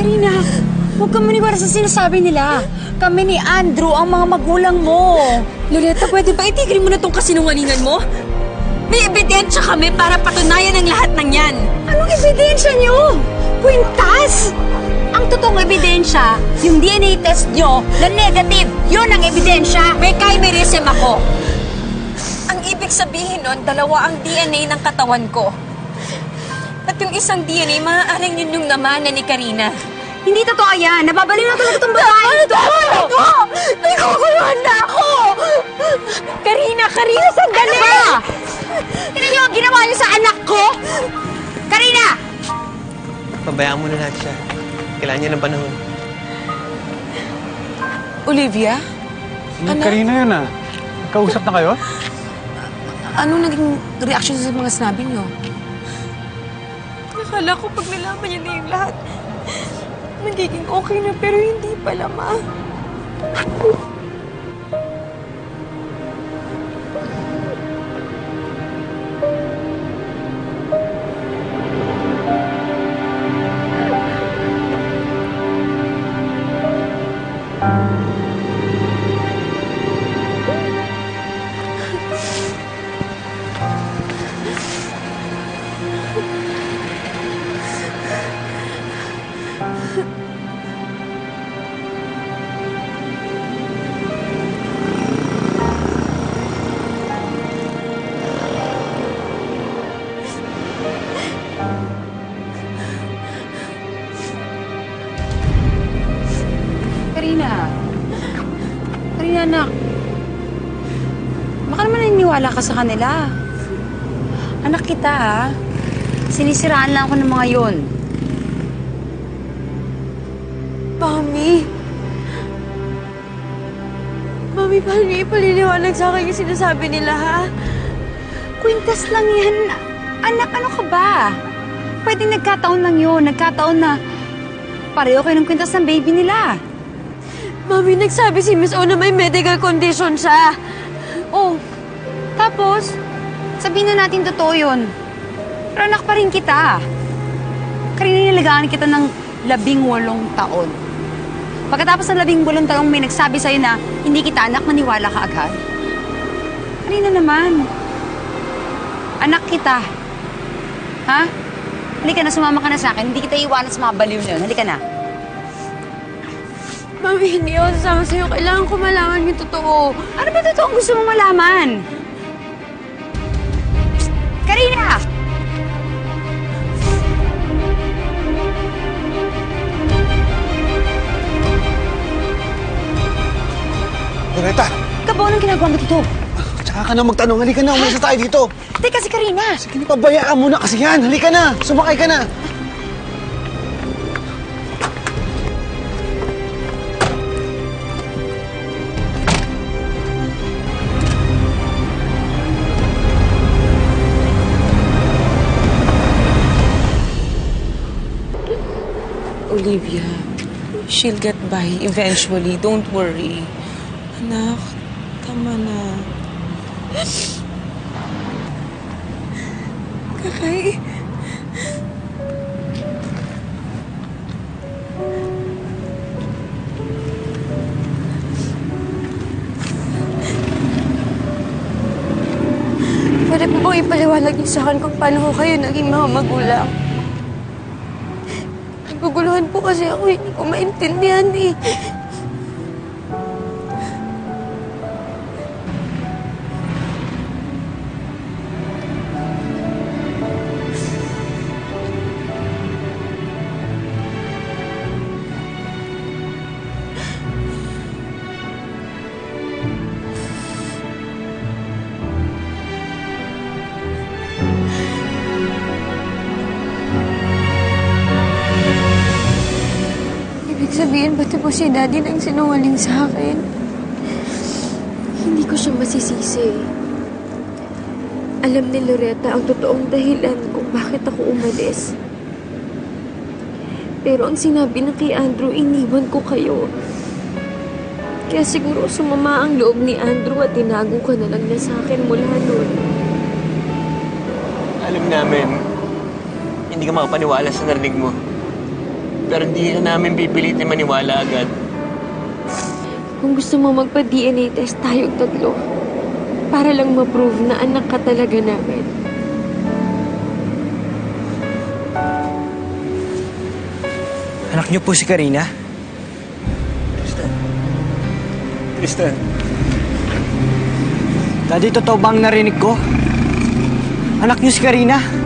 Karina, huwag ka maniwala sa sinasabi nila. Kami ni Andrew ang mga magulang mo. Loretta, pwede ba itigil mo na tong kasinungalingan mo? May ebidensya kami para patunayan ang lahat ng yan. Anong ebidensya niyo? Kwintas! Ang totoong ebidensya, yung DNA test niyo na negative, yun ang ebidensya. May chimerism ako. Ang ibig sabihin nun, dalawa ang DNA ng katawan ko. At yung isang DNA, maaaring yun yung namanan ni Karina. Hindi totoo yan. Nababaliw na talaga itong babae ito. Nagkukuluhan na ako! Karina, sandali! Ano ba? Tignan niyo ang ginawa niyo sa anak ko? Karina! Pabayaan mo na natin siya. Kailangan niya ng panahon. Olivia? Anak? Karina yun ah. Kausap na kayo? Anong naging reaction sa mga sinabi niyo? Nakala ko pag nalaman niya na yung lahat, magiging okay na, pero hindi pala, Ma. Karina, anak. Baka naman naniniwala ka sa kanila. Anak kita, ha? Sinisiraan lang ako ng mga yon. Mami, paano niyo ipaliliwanag sa akin yung sinasabi nila, ha? Kwintas lang yan. Anak, ano ka ba? Pwedeng nagkataon lang yun. Nagkataon na pareho kayo ng kwintas ng baby nila. Mami, nagsabi si Miss O na may medical condition siya. Oh, tapos, sabihin na natin totoo yun. Pero anak pa rin kita. Karina, nilalagaan kita ng 18 taon. Pagkatapos ng 18 taong may nagsabi sa'yo na hindi kita anak, maniwala ka agad. Karina naman. Anak kita. Ha? Halika na, sumama ka na sa akin. Hindi kita iwanan sa mga baliw na yun. Halika na. Mami, hindi ako sasama sa'yo. Kailangan ko malaman yung totoo. Ano ba totoo ang gusto mong malaman? Karina! Loretta! Kabaw, anong ginagawa mo dito? Tsaka ka na magtanong. Halika na. Umalis na tayo dito. Teka, si Karina. Sige, pabayaan mo na kasi yan. Halika na. Sumakay ka na. Olivia, she'll get by eventually. Don't worry. Anak, tama na. Kakay. Pwede po bang ipaliwanag niyo sa akin kung paano ko kayo naging mga magulang? Naguguluhan po kasi ako, hindi ko maintindihan eh. Sabihin, pati po si Daddy nang sinungaling sa akin. Hindi ko siya masisisi. Alam ni Loretta ang totoong dahilan kung bakit ako umalis. Pero ang sinabi na kay Andrew, iniwan ko kayo. Kaya siguro sumama ang loob ni Andrew at tinago ka na lang niya sa akin mula noon. Alam namin, hindi ka makapaniwala sa narinig mo. pero hindi ka namin pipilitin maniwala agad. Kung gusto mo magpa-DNA test tayong tatlo, para lang ma-prove na anak ka talaga namin. Anak niyo po si Karina? Tristan. Daddy, totoo ba ang narinig ko? Anak niyo si Karina?